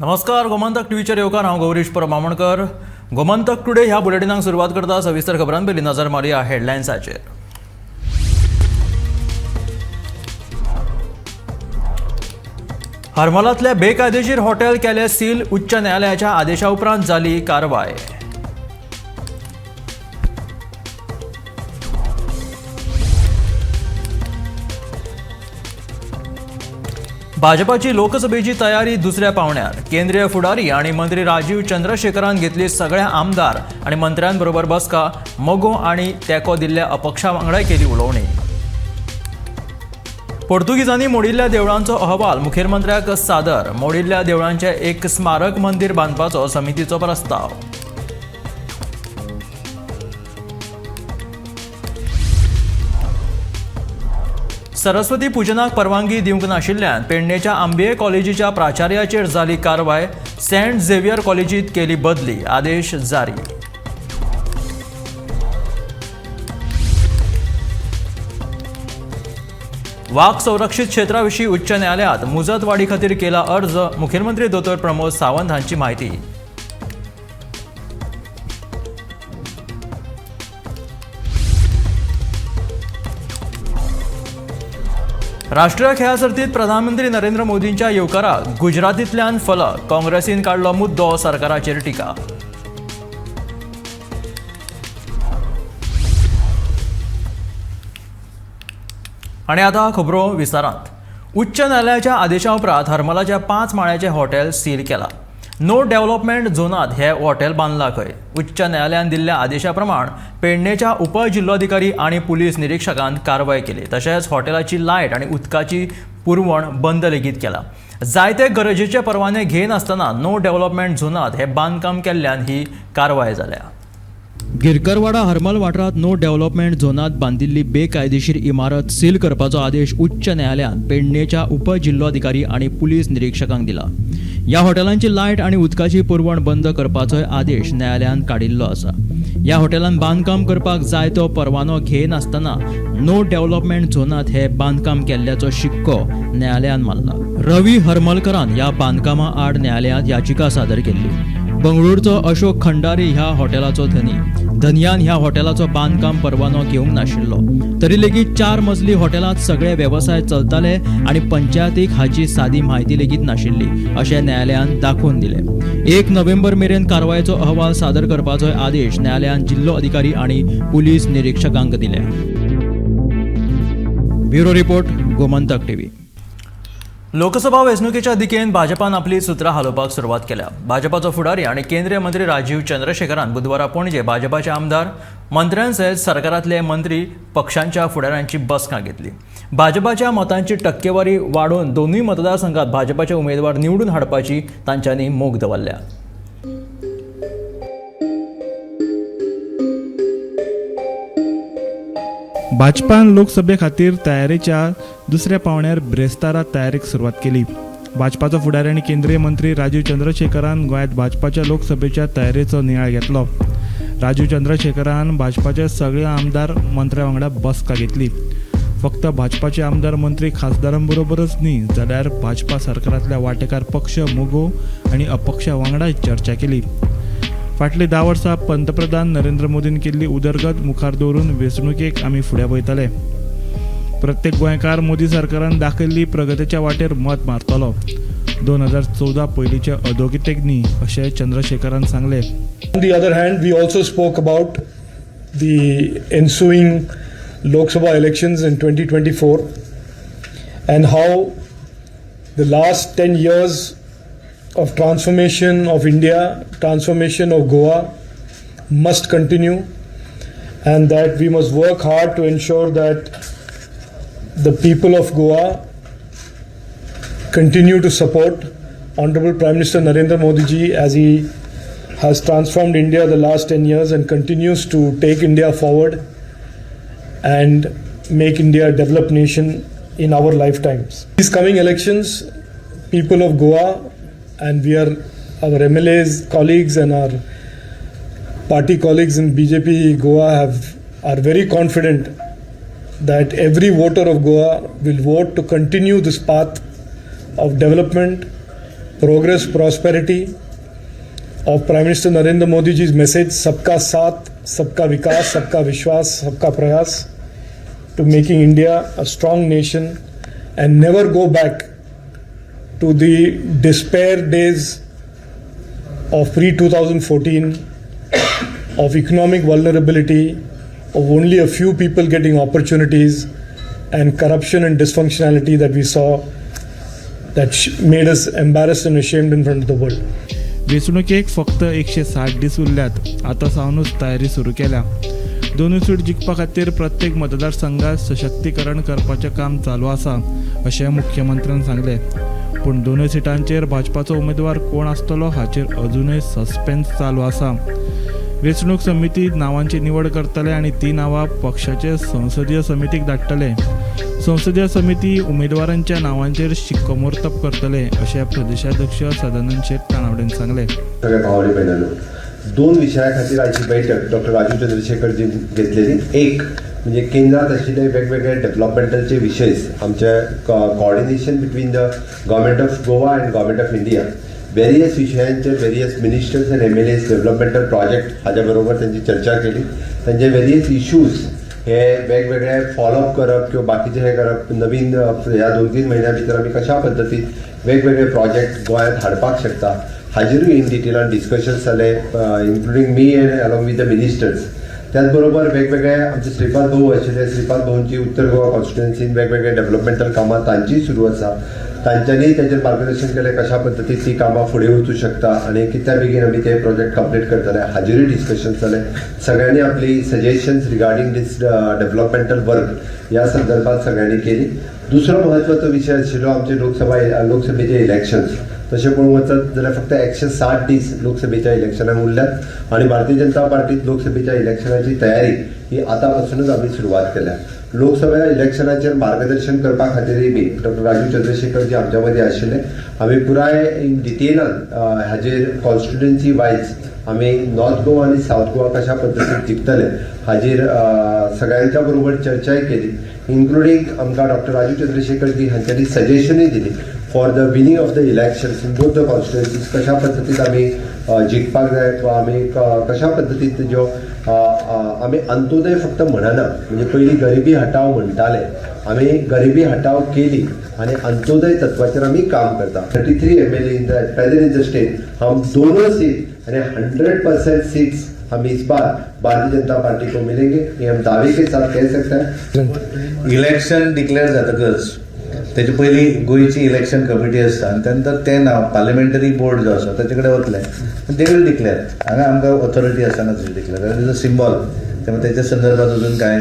नमस्कार, गोमंतक टीव्हीचेर येवकार हांव गौरीश परमामणकर. गोमंतक टुडे ह्या बुलेटिनाक सुरवात करता सविस्तर खबरांपयलीं नजर मारया हेडलायन्साचेर. हरमलांतले बेकायदेशीर हॉटेल केले सील. उच्च न्यायालयाच्या आदेशा उपरांत जाली कारवाय. भाजपाची लोकसभेची तयारी दुसऱ्या पावण्यार. केंद्रीय फुडारी आणि मंत्री राजीव चंद्रशेखरान घेतली सगळ्या आमदार आणि मंत्र्यांबरोबर बसका. मोगो आणि तेको दिल्ल्या अपक्षा वांगडाय केली उलोवणी. पोर्तुगीजांनी मोडिल्ल्या देवळांचो अहवाल मुखेलमंत्र्याक सादर. मोडिल्ल्या देवळांचे एक स्मारक मंदिर बांदपाचो समितीचो प्रस्ताव. सरस्वती पुजनाक परवानगी दिवंक नाशिल्ल्यान पेडणेच्या आंबे कॉलेजीच्या प्राचार्याचेर जाली कारवाय. सेंट झेवियर कॉलेजीत केली बदली. आदेश जारी. वाघ संरक्षित क्षेत्राविशीं उच्च न्यायालयात मुजत वाडी खातीर केला अर्ज. मुखेलमंत्री दोतोर प्रमोद सावंत हांची माहिती. राष्ट्रीय खेळा सर्तीत प्रधानमंत्री नरेंद्र मोदींच्या येवकाराक गुजरातींतल्यान फलक. काँग्रेसीन काडलो मुद्दो, सरकाराचेर टिका. आणि आता खबरो विस्तारांत. उच्च न्यायालयाच्या आदेशा उपरांत हरमलाच्या 5 माळ्याचें हॉटेल सील केलां. नो डेव्हलपमेंट झोनात हे हॉटेल बांदलां खंय. उच्च न्यायालयान दिल्ल्या आदेशा प्रमाण पेडणेच्या उपजिल्लोधिकारी आणि पुलीस निरीक्षकान कारवाय केली. तशेंच हॉटेलाची लायट आणि उदकाची पुरवण बंद लेगीत केला. जायते गरजेचे परवाने घेनासतना नो डेव्हलपमेंट झोनात हे बांदकाम केल्ल्यान ही कारवाय जाल्या. गिरकरवाडा हरमल वाठारांत नो डेव्हलपमेंट झोनात बांदिल्ली बेकायदेशीर इमारत सील करपाचो आदेश उच्च न्यायालयान पेडणेच्या उपजिल्लोधिकारी आणि पुलीस निरीक्षकांक दिला. ह्या हॉटेलांची लायट आणि उदकाची पुरवण बंद करपाचोय आदेश न्यायालयान काडिल्लो आसा. ह्या हॉटेलांत बांदकाम करपाक जाय तो परवानो घेनासतना नो डेव्हलपमेंट झोनात हे बांदकाम केल्ल्याचो शिक्को न्यायालयान मारला. रवी हरमलकरान ह्या बांदकामा आड न्यायालयांत याचिका सादर केल्ली. बंगळुरूचो अशोक खंडारी ह्या हॉटेलाचो धनी. धनयान ह्या हॉटेलाचो बांदकाम परवानो घेवंक नाशिल्लो. तरी लेगीत 4 मजली हॉटेलांत सगळे वेवसाय चलताले आणि पंचायतीक हाची सादी म्हायती लेगीत नाशिल्ली अशें न्यायालयान दाखोवन दिलें. 1 नोव्हेंबर मेरेन कारवायेचो अहवाल सादर करपाचोय आदेश न्यायालयान जिल्लो अधिकारी आणि पुलीस निरीक्षकांक दिले. Bureau report, Gomantak TV. Lok Sabha वेंचणुकेच्या दिकेन भाजपान आपली सुत्रां हालोवपाक सुरवात केल्या. भाजपाचो फुडारी आणि केंद्रीय मंत्री राजीव चंद्रशेखरान बुधवारा पणजे भाजपाचे आमदार मंत्र्यांसयत सरकारांतले मंत्री पक्षांच्या फुडाऱ्यांची बसका घेतली. भाजपाच्या मतांची टक्केवारी वाडोवन दोनूय मतदारसंघात भाजपाचे उमेदवार निवडून हाडपाची तांच्यांनी मोख दवरल्या. भाजपान लोकसभे खातीर तयारेच्या दुसऱ्या पावण्यार ब्रेस्तारा तयारीक सुरवात केली. भाजपाचो फुडारी आनी केंद्रीय मंत्री राजीव चंद्रशेखरान गोंयांत भाजपाच्या लोकसभेच्या तयारेचो नियाळ घेतलो. राजीव चंद्रशेखरान भाजपाचे सगळे आमदार मंत्र्यां वांगडा बसका घेतली. फक्त भाजपाचे आमदार मंत्री खासदारां बरोबरच न्ही, जाल्यार भाजपा सरकारांतल्या वांटेकार पक्ष मोगो आनी अपक्षा वांगडाय चर्चा केली. फाटलीं 10 वर्सां पंतप्रधान नरेंद्र मोदीन केल्ली उदरगत मुखार दवरून वेंचणुकेक आमी फुडें वयतले. प्रत्येक गोंयकार मोदी सरकारान दाखयल्ली प्रगतीच्या वाटेर मत मारतलो. 2014 पयलींचे अधोगतीक न्ही अशें चंद्रशेखरान सांगलें. On the other hand, we also spoke about the ensuing Lok Sabha elections in 2024 and how the last 10 years of transformation of India, transformation of Goa must continue, and that we must work hard to ensure that the people of Goa continue to support Honorable Prime Minister Narendra Modi ji as he has transformed India the last 10 years and continues to take India forward and make India a developed nation in our lifetimes. These coming elections, people of Goa, and our MLAs, colleagues and our party colleagues in BJP Goa are very confident that every voter of Goa will vote to continue this path of development, progress, prosperity of Prime Minister Narendra Modi ji's message, Sabka Saath, Sabka Vikas, Sabka Vishwas, Sabka Prayas, to making India a strong nation and never go back to the despair days of pre-2014, of economic vulnerability, of only a few people getting opportunities, and corruption and dysfunctionality that we saw that made us embarrassed and ashamed in front of the world. वेंचणुकेक फक्त 160 दीस उरल्यात. आतां सावनूच तयारी सुरू केल्या. दोनूय seat जिखपा खातीर प्रत्येक मतदारसंघात सशक्तीकरण करपाचें काम चालू आसा अशें मुख्यमंत्र्यान सांगलें. पूण दोनूय सिटांचेर भाजपाचो उमेदवार कोण आसतलो हाचेर अजूनय सस्पेन्स चालू आसा. वेंचणूक समिती नांवांची निवड करतले आनी ती नांवां पक्षाचे संसदीय समितीक धाडटले. संसदीय समिती उमेदवारांच्या नांवांचेर शिक्कामोर्तब करतले अशें प्रदेशाध्यक्ष सदानंद शेट तानावडेन सांगले. सगळ्या भावांनी बहिणांनो, 2 विशया खातीर आयची बैठक डॉक्टर राजीव चंद्रशेखरजी घेतलेली. एक म्हणजे केंद्रात आशिल्ले वेगवेगळे डेव्हलपमेंटलचे विशय आमचे coordination between the government of Goa and government of India, various विशयांचेर various ministers and MLAs developmental project हाच्या बरोबर त्यांची चर्चा केली. त्यांचे वेरियस इश्यूज हे वेगवेगळे फॉलोअप करप किंवा बाकीचे हे करप, नवीन ह्या 2-3 महिन्या भितर आमी कशा पद्दतीन वेगवेगळे प्रोजेक्ट गोंयांत हाडपाक शकता हाजेरूय इन डिटेलान डिस्कशन्स जाले, including me and along with the ministers. त्याचबरोबर वेगवेगळे आमचे श्रीपाद भाऊ आशिल्ले, श्रीपाद भाऊंची उत्तर गोवा कॉन्स्टिट्युएन्सीन वेगवेगळे डेव्हलपमेंटल कामां तांचीय सुरू आसा. तांच्यांनी ताचेर मार्गदर्शन केलें कशा पद्दतीन ती कामां फुडें वचूं शकता आनी कित्या बेगीन आमी ते प्रोजेक्ट कंप्लीट करतले हाजेरूय डिस्कशन्स जाले. सगळ्यांनी आपली सजेशन्स रिगार्डिंग दिस डेव्हलपमेंटल वर्क ह्या संदर्भात सगळ्यांनी केली. दुसरो म्हत्वाचो विशय आशिल्लो आमचे लोकसभेचे इलेक्शन्स. तशें पळोवंक वचत जाल्यार फक्त 160 दीस लोकसभेच्या इलेक्शनाक उरल्यात आनी भारतीय जनता पार्टीत लोकसभेच्या इलेक्शनाची तयारी ही आतां पासूनच आमी सुरवात केल्या. लोकसभा इलेक्शनाचेर मार्गदर्शन करपा खातीरय बी डॉक्टर राजीव चंद्रशेखर जी आमच्या मदीं आशिल्ले. आमी पुराय इन डिटेलान हाजेर कॉन्स्टिट्युएन्सी वायज आमी नॉर्थ गोवा आनी सावथ गोवा कशा पद्दतीन जिखतले हाजेर सगळ्यांच्या बरोबर चर्चाय केली. इन्क्लुडींग आमकां डॉक्टर राजीव चंद्रशेखर जी हांच्यांनी सजेशनूय दिली for the winning of the elections in both the constituencies. कशा पद्दतीन आमी जिखपाक जाय वा आमी कशा पद्दतीन तेज्यो आमी अंत्योदय फक्त म्हणना, म्हणजे पयलीं गरिबी हटाव म्हणटाले, आमी गरिबी हटाव केली आनी अंत्योदय तत्वाचेर आमी काम करता. 33 MLA in the present in the state, हम दोनों सीट यानी 100% सीट्स हम इस बार भारतीय जनता पार्टी को मिलेंगे, ये हम दावे के साथ कह सकते हैं. इलेक्शन डिक्लेअर जातकच त्याची पहिली गोयची इलेक्शन कमिटी असता आणि त्यानंतर ते नाव पार्लिमेंटरी बोर्ड जो आसा ताचे कडेन वतले दे विल डिक्लेअर. हांगा आमकां ऑथॉरिटी आसना तशी डिक्लेअर, इज अ सिंबॉल. त्यामुळे त्याच्या संदर्भात अजून काय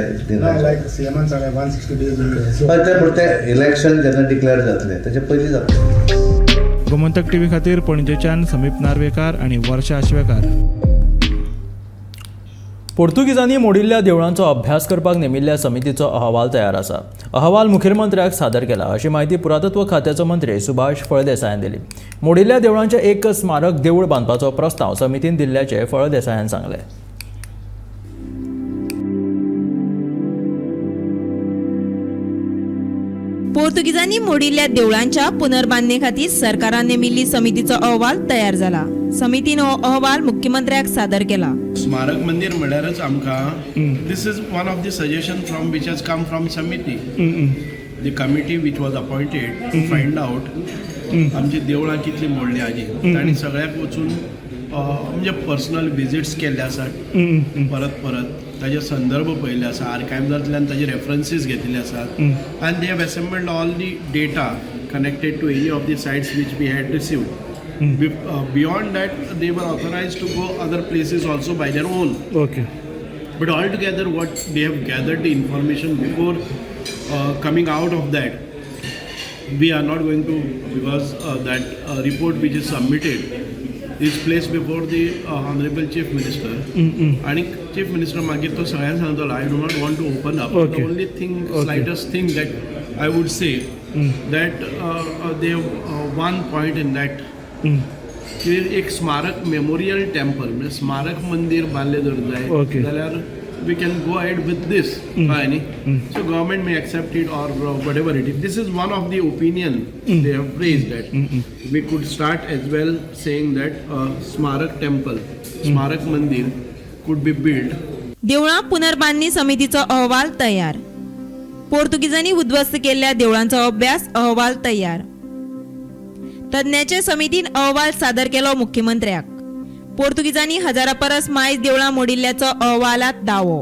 ते इलेक्शन जेन्ना डिक्लेअर जातले त्याचे पयलीं जातले. गोमंतक TV खातीर पणजेच्यान समीप नार्वेकार आनी वर्षा आश्वेकार. पोर्तुगीजांनी मोडिल्ल्या देवळांचो अभ्यास करपाक नेमिल्ल्या समितीचो अहवाल तयार आसा. अहवाल मुखेलमंत्र्याक सादर केला अशी माहिती पुरातत्व खात्याचो मंत्री सुभाष फळदेसायान दिली. मोडिल्ल्या देवळांचें एक स्मारक देवूळ बांदपाचो प्रस्ताव समितीन दिल्ल्याचे फळदेसायान सांगले. पोर्तुगीजांनी मोडिल्ल्या देवळांच्या पुनर्बांधणे खातीर सरकारान नेमिल्ली समितीचो अहवाल तयार जाला. समितीन हो अहवाल मुख्यमंत्र्याक सादर केला. स्मारक मंदिर म्हळ्यारच आमकां this is one of the suggestion from which has come from समिती. The committee which was appointed to find out आमची देवळां कितली मोडली हाजी. तांणी सगळ्याक वचून म्हणजे पर्सनल विजिट्स केल्ले आसात, परत ताजे संदर्भ पळयल्ले आसा, आर्कायव्जांतल्यान ताजे रेफरन्सीस घेतिल्ले आसात and they have assembled all the data connected to any of the sites which we had received. Beyond that, they were authorized to go other places also by their own. Okay. But altogether, what they have gathered the information before coming out of that, we are not going to, because that report which is submitted is placed before the Honorable Chief Minister. And Chief Minister मागीर तो सगळ्यांक सांगतलो. I do not want to open up. Okay. The only thing, slightest thing that I would say that they have one point in that. की एक स्मारक memorial temple म्हणजे स्मारक मंदिर बांदले जर जाय जाल्यार we can go ahead with this. So government may accept it or whatever it is. This is one of the opinion they have raised that we could start as well saying that Smarak temple, Smarak Mandir could be built. देवळां पुनर्बांधणी समितीचो अहवाल तयार. पोर्तुगीजांनी उद्ध्वस्त केलेल्या देवळांचो अभ्यास अहवाल तयार. तज्ञांचे समितीन अहवाल सादर केलो मुख्यमंत्र्याक. पोर्तुगीजांनी हजारा परस मायज देवळां मोडिल्ल्याचो अहवालात दावो.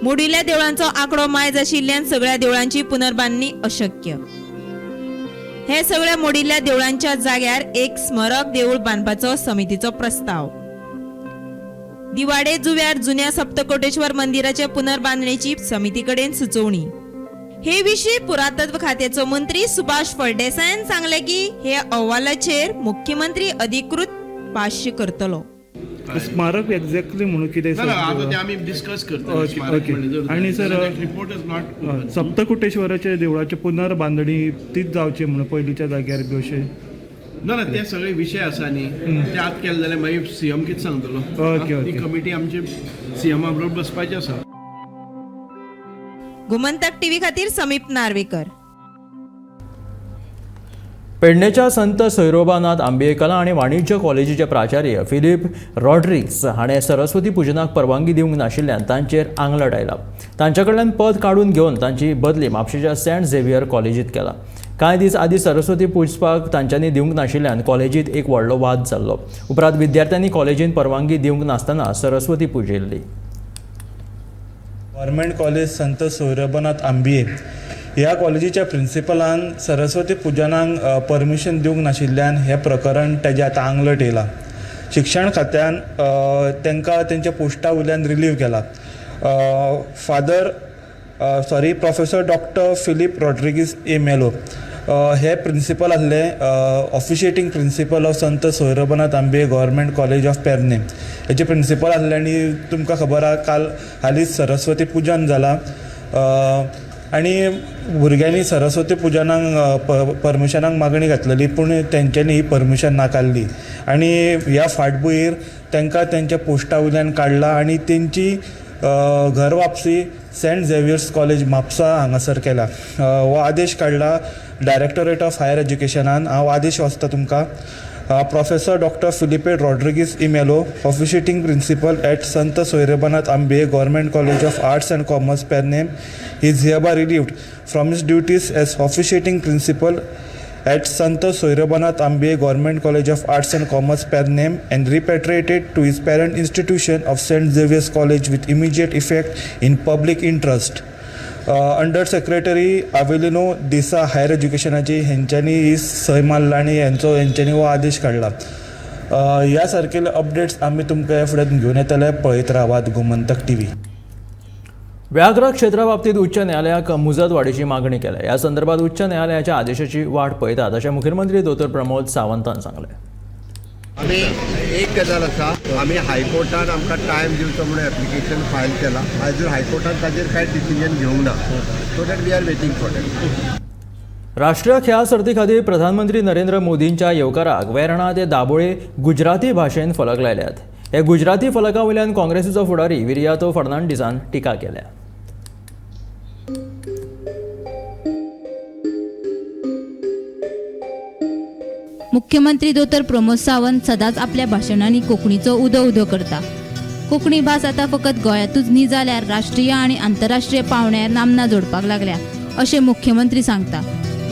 मोडिल्ल्या देवळांचो आंकडो मायज आशिल्ल्यान सगळ्या देवळांची पुनर्बांधणी अशक्य. हे सगळ्या मोडिल्ल्या देवळांच्या जाग्यार एक स्मरक देऊळ बांदपाचो समितीचो प्रस्ताव. दिवाडे जुव्यार जुन्या सप्तकोटेश्वर मंदिराच्या पुनर्बांधणीची समितीकडेन सुचोवणी. हे विशीं पुरातत्व खात्याचो मंत्री सुभाष फळदेसायान सांगले की हे अहवालाचेर मुख्यमंत्री अधिकृत भाष्य करतलो. स्मारक एक्झॅक्टली म्हणून कितें No, आता ते आम्ही डिस्कस करतो. ओके. आणि सर रिपोर्ट इज नॉट सप्तकोटेश्वराचे देवळाचे पुनर्बांधणी तीच जावची म्हणून पयलींच्या जाग्यार बी अशें ना ते सगळे विषय आसा न्ही ते आत केले जाल्यार मागीर सीएम कितें सांगतलो. ओके. ती कमिटी आमची सीएमा बरोबर बसपाची आसा. गोमंतक टीव्ही खातीर समीप नार्वेकर. पेडणेच्या संत सैरोबानाथ आंबे कला आणि वाणिज्य कॉलेजीचे प्राचार्य फिलिप रॉड्रिग्स हाणें सरस्वती पुजनाक परवानगी दिवंक नाशिल्ल्यान तांचेर आंगलट आयला. तांचे कडल्यान पद काडून घेवन तांची बदली म्हापशेच्या सेंट झेवियर कॉलेजींत केला. कांय दीस आदीं सरस्वती पुजपाक तांच्यांनी दिवंक नाशिल्ल्यान कॉलेजींत एक व्हडलो वाद जाल्लो. उपरांत विद्यार्थ्यांनी कॉलेजींत परवानगी दिवंक नासतना सरस्वती पुजयल्ली. गव्हर्मेंट कॉलेज संत सौरभनाथ आंबिये ह्या कॉलेजीच्या प्रिंसिपलान सरस्वती पुजनाक परमिशन दिवंक नाशिल्ल्यान हें प्रकरण तेज्या आतां आंगलट येयला. शिक्षण खात्यान तांकां तेंच्या पोस्टा वयल्यान रिलीव केला. प्रोफेसर डॉक्टर फिलिप रॉड्रिगीस ए मेलो हे प्रिंसिपल आसले ऑफिशिएटींग principle of Sant Saurabhnath Ambe government college of पेर्ने हेचे प्रिंसिपल आसले. आनी तुमकां खबर आहा काल हालींच सरस्वती पुजन जालां आनी भुरग्यांनी सरस्वती पुजनाक परमिशनाक मागणी घातलेली पूण तेंच्यांनी ही परमिशन नाकारली आनी ह्या फाटभुंयेर तांकां तेंच्या पोस्टा वयल्यान काडला आनी तेंची घर वापसी सेंट झेवियर्स कॉलेज म्हापसा हांगासर केला. हो आदेश काडला डायरेक्टोरेट ऑफ हायर एज्युकेशनान. हांव आदेश वाचता तुमकां. Professor doctor Filipe Rodrigues e Melo officiating principal at Sant Saurabhnath Ambe government college of arts and commerce Pernem is hereby relieved from his duties as officiating principal at Sant Soirabanath Ambe Government College of Arts and Commerce Pernem and repatriated to his parent institution of St. Xavier's College with immediate effect in public interest. Under secretary Avelino D'Sa higher एज्युकेशनाची हेंच्यांनी ही सय मारला आनी हेंच्यांनी हो आदेश काडला. ह्या सारकेले updates आमी तुमकां ह्या फुडें घेवन येतले. पळयत रावात गोमंतक टीव्ही. व्याघ्र क्षेत्रा बाबतीत उच्च न्यायालयाक मुजत वाडीची मागणी केल्या. ह्या संदर्भात उच्च न्यायालयाच्या आदेशाची वाट पळयतात अशें मुखेलमंत्री दोतोर प्रमोद सावंतान सांगलें. आमी एक गजाल आसा, आमी हायकोर्टान आमकां टायम दिवचो म्हणून एप्लिकेशन फायल केला. अजून हायकोर्टान ताजेर कांय डिसिजन घेवंक ना. So that we are waiting for that. राष्ट्रीय खेळा सर्ती खातीर प्रधानमंत्री नरेंद्र मोदींच्या येवकाराक वेर्णा ते दाबोळे गुजराती भाशेन फलक लायल्यात. हे गुजराती फलका वयल्यान काँग्रेसीचो फुडारी विरियातो फर्नांडिसान टिका केल्या. मुख्यमंत्री दोतोर प्रमोद सावंत सदांच आपल्या भाशणांनी कोंकणीचो उदो उदो करता. कोंकणी भास आतां फकत गोंयांतूच न्ही जाल्यार राष्ट्रीय आनी आंतरराष्ट्रीय पावंड्यार नामना जोडपाक लागल्या अशें मुख्यमंत्री सांगता.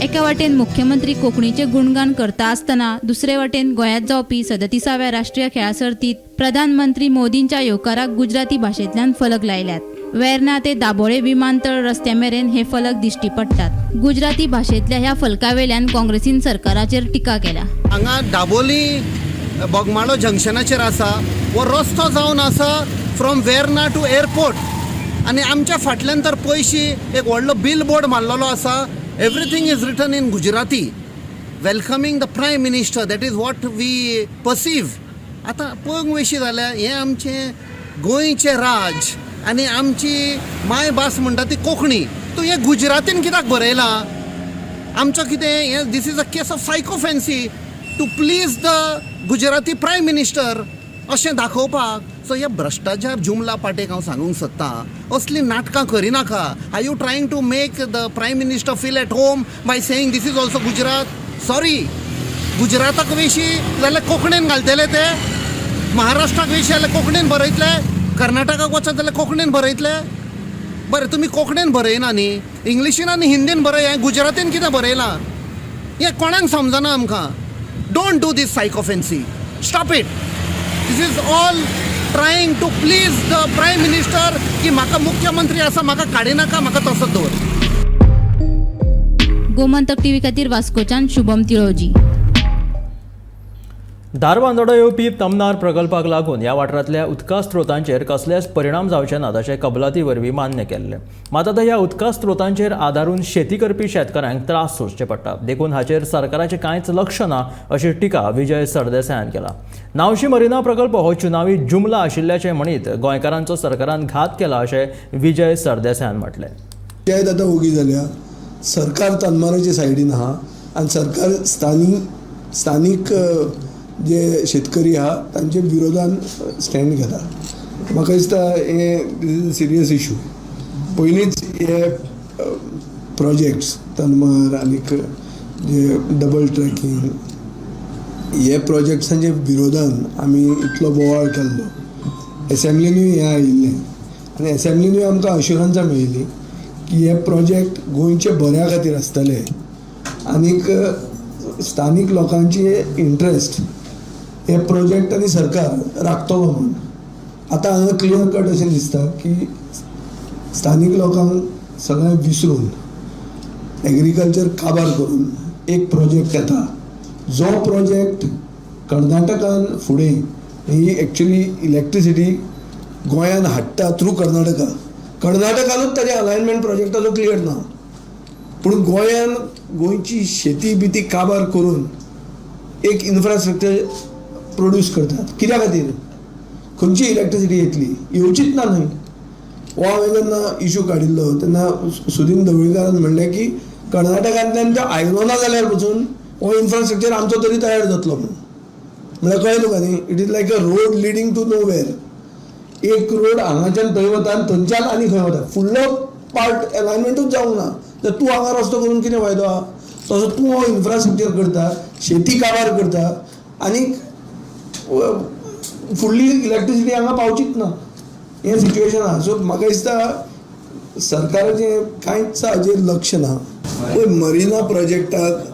एका वाटेन मुख्यमंत्री कोंकणीचे गुणगान करता आसतना दुसरे वाटेन गोंयांत जावपी 37व्या राष्ट्रीय खेळा सर्तीत प्रधानमंत्री मोदींच्या येवकाराक गुजराती भाशेंतल्यान फलक लायल्यात. वेर्णा ते दाबोळे विमानतळ रस्त्या मेरेन हे फलक दिश्टी पडटात. गुजराती भाशेंतल्या ह्या फलका वयल्यान काँग्रेसीन सरकाराचेर टिका केल्या. हांगा दाबोली बोगमाळो जंक्शनाचेर आसा वो रस्तो जावन आसा फ्रॉम वेर्ना टू एअरपोर्ट आनी आमच्या फाटल्यान तर पयशी एक व्हडलो बिल बोर्ड मारलेलो आसा. Everything is written in Gujarati. Welcoming the prime minister. That is what we perceive. आतां पळोवंक वयशी जाल्यार हें आमचें गोंयचें राज आनी आमची मायभास म्हणटा ती कोंकणी. तूं हें गुजरातीन कित्याक बरयलां? आमचो कितें हें this is a case of sycophancy to please the Gujarati prime minister अशें दाखोवपाक सो हे भ्रष्टाचार जुमला पाटेक हांव सांगूंक सोदतां असली नाटकां करिनाका. Are you trying to make the prime minister feel at home by saying this is also Gujarat? Sorry, गुजराताक वेशी जाल्यार कोंकणीन घालतले ते, महाराष्ट्राक वेशी जाल्यार कोंकणीन बरयतले, कर्नाटकाक वचत जाल्यार कोंकणीन बरयतले. बरें, तुमी कोंकणीन बरयना न्ही, इंग्लिशीन आनी हिंदीन बरय, हें गुजरातीन कितें बरयलां? हें कोणाक समजना आमकां. Don't do this sycophancy, stop it. This is all trying to please the prime minister की म्हाका मुख्यमंत्री आसा, म्हाका काडिनाका, म्हाका तसोच दवर. गोमंतक टीव्ही खातीर वास्कोच्यान शुभम तिळोजी. धारबांदोडो येवपी तमनार प्रकल्पाक लागून ह्या वाठारांतल्या उदका स्त्रोतांचेर कसलेच परिणाम जावचे नात अशें कबलाती वरवीं मान्य केल्लें. मात आतां ह्या उदका स्त्रोतांचेर आदारून शेती करपी शेतकारांक त्रास सोंसचे पडटा. देखून हाचेर सरकाराचें कांयच लक्ष ना अशी टिका विजय सरदेसायान केला. नावशी मरिना प्रकल्प हो चुनावी जुमला आशिल्ल्याचें म्हणीत गोंयकारांचो सरकारान घात केला अशें विजय सरदेसायान म्हटलें. पंचायत आतां ओगी जाल्या, सरकार तनमाराचे सायडीन आहा आनी सरकार स्थानीक जे शेतकरी आहा तांचे विरोधान स्टँड घेता. म्हाका दिसता हे सिरियस इशू. पयलींच हे प्रोजेक्ट्स तनमार आनीक जे डबल ट्रॅकिंग हे प्रोजेक्ट्सांच्या विरोधान आमी इतलो बोवाळ केल्लो. एसेंब्लीनूय हें आयिल्लें आनी एसेंब्लीनूय आमकां अश्युरन्सां मेळिल्ली की हे प्रोजेक्ट गोंयचे बऱ्या खातीर आसतले आनीक स्थानीक लोकांचे इंट्रस्ट हे प्रोजेक्ट आनी सरकार राखतलो म्हणून. आतां हांगा क्लियर कट अशें दिसता की स्थानीक लोकांक सगळें विसरून एग्रीकल्चर काबार करून एक प्रोजेक्ट येता जो प्रोजेक्ट कर्नाटकान फुडें ही एक्चुली इलेक्ट्रिसिटी गोंयान हाडटा थ्रू कर्नाटकानूच ताजे अलायनमेंट प्रोजेक्टाचो क्लियर ना. पूण गोंयान गोंयची शेती बिती काबार करून एक इन्फ्रास्ट्रक्चर प्रोड्यूस करतात. कित्या खातीर? खंयची इलेक्ट्रिसिटी येतली? येवचीच ना न्हय. हो हांवें जेन्ना इशू काडिल्लो तेन्ना सुदीन ढवळीकारान म्हणलें की कर्नाटकांतल्यान जो आयलो ना जाल्यार पसून हो इन्फ्रास्ट्रक्चर आमचो तरी तयार जातलो म्हणून. म्हळ्यार कळ्ळें तुका न्ही? It is like a road leading to nowhere. एक रोड हांगाच्यान थंय वता आनी थंयच्यान आनी खंय वता. फुडलो पार्ट अलायनमेंटूच जावंक ना. तर तूं हांगा रस्तो करून कितें फायदो आहा? तसो तूं हो इन्फ्रास्ट्रक्चर करता, शेती काबार करता आनी फुडली इलेक्ट्रिसिटी हांगा पावचीच ना. हें सिच्युएशन आहा. सो म्हाका दिसता सरकाराचें कांयच हाजेर लक्ष ना. मरिना प्रोजेक्टाक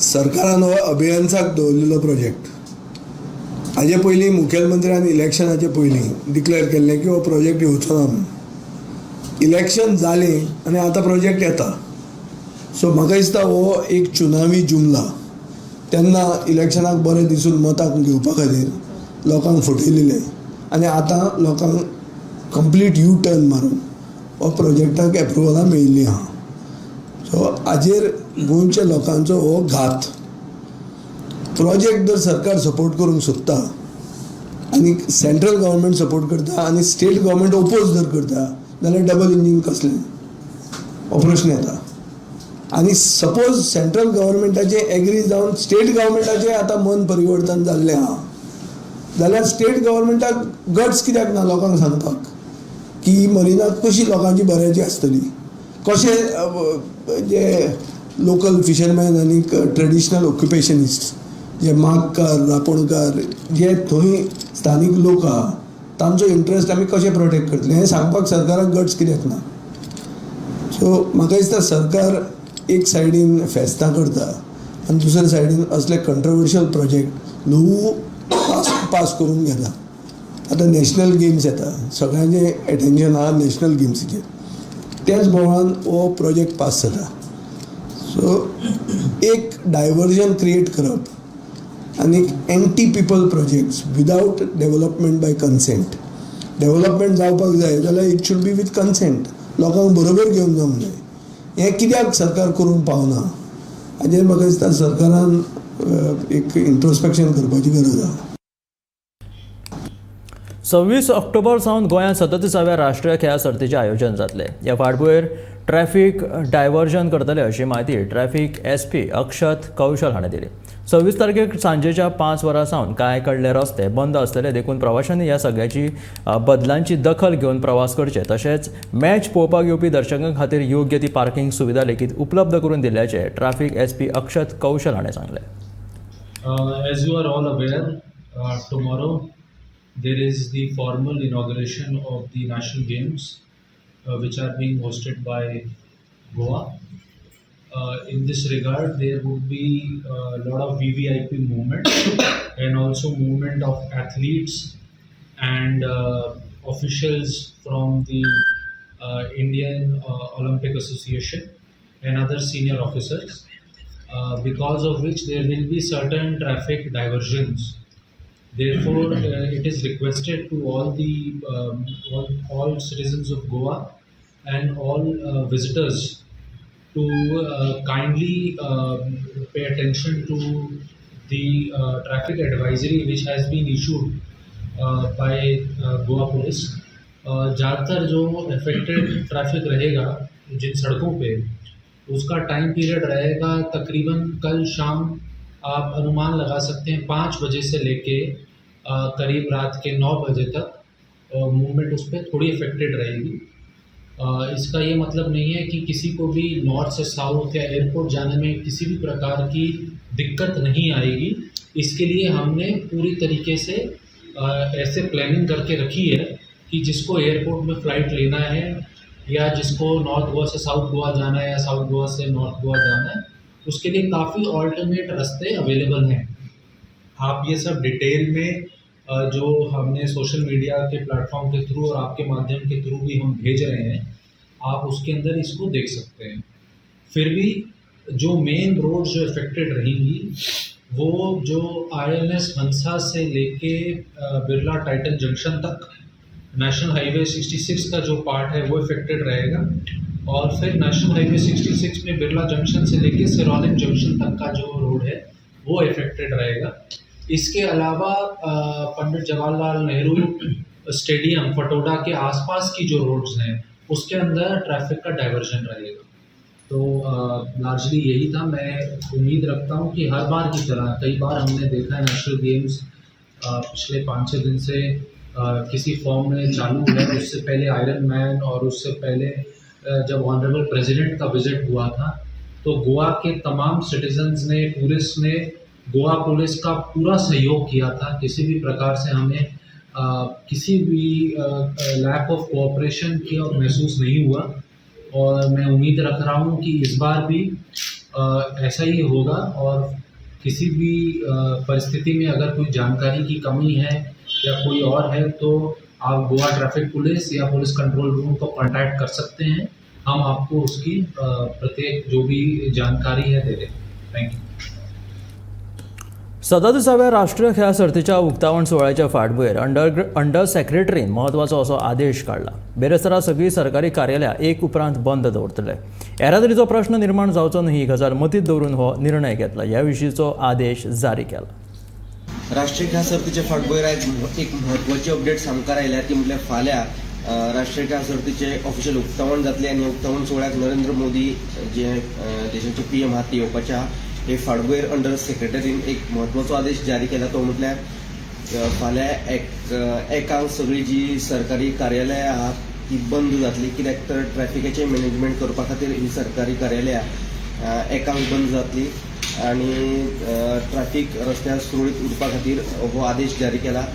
सरकारान हो अभियान्साक दवरलेलो प्रोजेक्ट. हाजे पयलीं मुखेलमंत्र्यान इलेक्शनाचे पयलीं डिक्लेअर केल्लें की हो प्रोजेक्ट येवचो ना म्हणून. इलेक्शन जालें आनी आतां प्रोजेक्ट येता. सो म्हाका दिसता हो एक चुनावी जुमला. तेन्ना इलेक्शनाक बरें दिसून मतांक घेवपा खातीर लोकांक फटयलेले आनी आतां लोकांक कंप्लीट यू टर्न मारून हो प्रोजेक्टाक एप्रुवलां मेळिल्लीं आहा. सो हाजेर गोंयच्या लोकांचो हो घात. प्रोजेक्ट जर सरकार सपोर्ट करूंक सोदता आनी सेंट्रल गव्हर्मेंट सपोर्ट करता आनी स्टेट गव्हर्मेंट ओपोज जर करता जाल्यार डबल इंजीन कसलें हो प्रश्न येता. आनी सपोज सेंट्रल गव्हर्मेंटाचें एग्री जावन स्टेट गव्हर्मेंटाचें आतां मन परिवर्तन जाल्लें आहा जाल्यार स्टेट गव्हर्मेंटाक गट्स कित्याक ना लोकांक सांगपाक की मरिना कशी लोकांची बऱ्याची आसतली. कशें जे लोकल फिशरमॅन आनी ट्रेडिशनल ऑक्युपेशनिस्ट जे मागकार रापणकार जे थंय स्थानीक लोक आहा तांचो इंट्रस्ट आमी कशें प्रोटेक्ट करतले हें सांगपाक सरकाराक गट्स कित्याक ना. सो म्हाका दिसता सरकार एक सायडीन फेस्तां करता आनी दुसरे सायडीन असले कंट्रोवर्शियल प्रोजेक्ट न्हू पास करून घेता. आतां नॅशनल गेम्स येता, सगळ्यांचें एटेन्शन आहा नॅशनल गेम्सीचेर. त्याच बोवाळान हो प्रोजेक्ट पास जाता. सो एक डायवर्जन क्रिएट करप आनी anti people projects without development by consent. Development जावपाक जाय जाल्यार it should be with consent. लोकांक बरोबर घेवन जावंक जाय. हें कित्याक सरकार करून पावना हाजेर म्हाका दिसता सरकारान एक इंट्रोस्पेक्शन करपाची गरज आहा. 26 ऑक्टोबर सावन गोंयांत 37व्या राष्ट्रीय खेळां सर्तीचें आयोजन जातलें. ह्या फाटभुंयेर ट्रॅफिक डायवर्जन करतले अशी म्हायती ट्रॅफिक SP अक्षत कौशल हाणें दिली. 26 तारखेक सांजेच्या 5 वरां सावन कांय कडले रस्ते बंद आसतले देखून प्रवाशांनी ह्या सगळ्याची बदलांची दखल घेवन प्रवास करचे तशेंच मॅच पळोवपाक येवपी दर्शकां खातीर योग्य ती पार्किंग सुविधा लेगीत उपलब्ध करून दिल्याचे ट्रॅफिक SP अक्षत कौशल हाणें सांगलें. As you are all aware, tomorrow there is the formal inauguration of the National Games, which are being hosted by Goa. In this regard, there would be a lot of VVIP movement and also movement of athletes and officials from the Indian Olympic Association and other senior officers. Because of which there will be certain traffic diversions. Therefore, it is requested to all citizens of Goa and all visitors to kindly pay attention to the traffic advisory which has been issued by Goa Police. ज़्यादातर जो affected traffic रहेगा जिन सड़कों पे उसका time period रहेगा तकरीबन कल शाम आप अनुमान लगा सकते हैं 5 बजे से लेके करीब रात के 9 बजे तक मूवमेंट उस पर थोड़ी अफेक्टेड रहेगी. इसका ये मतलब नहीं है कि किसी को भी नॉर्थ से साउथ या एयरपोर्ट जाने में किसी भी प्रकार की दिक्कत नहीं आएगी. इसके लिए हमने पूरी तरीके से ऐसे प्लानिंग करके रखी है कि जिसको एयरपोर्ट में फ़्लाइट लेना है या जिसको नॉर्थ गोवा से साउथ गोवा जाना है या साउथ गोवा से नॉर्थ गोवा जाना है उसके लिए काफ़ी ऑल्टरनेट रास्ते अवेलेबल हैं. आप ये सब डिटेल में जो हमने सोशल मीडिया के प्लेटफॉर्म के थ्रू और आपके माध्यम के थ्रू भी हम भेज रहे हैं आप उसके अंदर इसको देख सकते हैं. फिर भी जो मेन रोड जो इफेक्टेड रहेंगी वो जो INS हंसा से लेके बिरला टाइटन जंक्शन तक नेशनल हाईवे 66 का जो पार्ट है वो इफेक्टेड रहेगा और फिर नेशनल हाईवे 66 में बिरला जंक्शन से लेके सिरोलिम जंक्शन तक का जो रोड है वो इफेक्टेड रहेगा. इसके अलावा पंडित जवाहरलाल नेहरू स्टेडियम फटोडा के आसपास की जो रोड्स हैं उसके अंदर ट्रैफिक का डाइवर्जन रहेगा. तो लार्जली यही था. मैं उम्मीद रखता हूँ कि हर बार की तरह कई बार हमने देखा है नेशनल गेम्स पिछले 5-6 दिन से किसी फॉर्म में चालू है. उससे पहले आयरन मैन और उससे पहले जब ऑनरेबल प्रेसिडेंट का विजिट हुआ था तो गोवा के तमाम सिटीजन्स ने टूरिस्ट ने गोवा पुलिस का पूरा सहयोग किया था. किसी भी प्रकार से हमें किसी भी लैक ऑफ कोऑपरेशन की महसूस नहीं हुआ और मैं उम्मीद रख रहा हूँ कि इस बार भी ऐसा ही होगा और किसी भी परिस्थिति में अगर कोई जानकारी की कमी है या कोई और है तो आप गोवा ट्रैफिक पुलिस या पुलिस कंट्रोल रूम को कांटेक्ट कर सकते हैं. हम आपको उसकी प्रत्येक जो भी जानकारी है दे दें. Thank you. 37व्या राष्ट्रीय खेळ सर्तीच्या उक्तावण सोहळ्याच्या फाटभुंयेर अंडर सेक्रेटरीन म्हत्वाचो असो आदेश काडला. बेरेस्तारा सगळीं सरकारी कार्यालयां एक उपरांत बंद दवरतले. येरादारीचो प्रश्न निर्माण जावचो न्ही ही गजाल मतींत दवरून हो निर्णय घेतला. ह्या विशींचो आदेश जारी केला. राष्ट्रीय खेळ सर्तीच्या फाटभुंयेर एक म्हत्वाची अपडेट आमकां आयल्या ती म्हटल्यार फाल्यां राष्ट्रीय खेळ सर्तीचे ऑफिशियल उक्तावण जातलें आनी उक्तावण सोहळ्याक नरेंद्र मोदी जे देशाचे PM आहात ते येवपाचे आहा. हे फाटभुंयेर अंडर सेक्रेटरीन एक म्हत्वाचो आदेश जारी केला. तो म्हटल्यार फाल्यां एकांक सगळीं जी सरकारी कार्यालयां आहात ती बंद जातली. कित्याक तर ट्रॅफिकाचें मॅनेजमेंट करपा खातीर ही सरकारी कार्यालयां एकांक बंद जातली आनी ट्रॅफिक रस्त्यार सुरळीत उरपा खातीर हो आदेश जारी केला.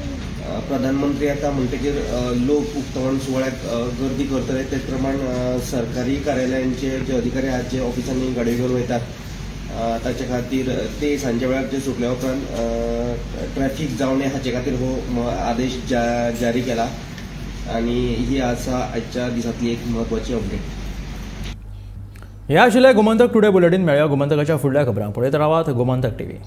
प्रधानमंत्री आता म्हणटकीर लोक उक्तावण सुवाळ्याक गर्दी करतले ते प्रमाण सरकारी कार्यालयांचे जे अधिकारी आहात जे ऑफिसांनी गाडयो घेवन वयतात ताचे खातीर ते सांजे वेळार जे सुटल्या उपरांत ट्रॅफिक जावं नये हाचे खातीर हो आदेश जारी केला आनी ही आसा आजच्या दिसांतली एक म्हत्वाची अपडेट. हे आशिल्ले गोमंतक टुडे बुलेटीन. मेळया गोमंतकाच्या फुडल्या खबरांक. पळयत रावात गोमंतक TV.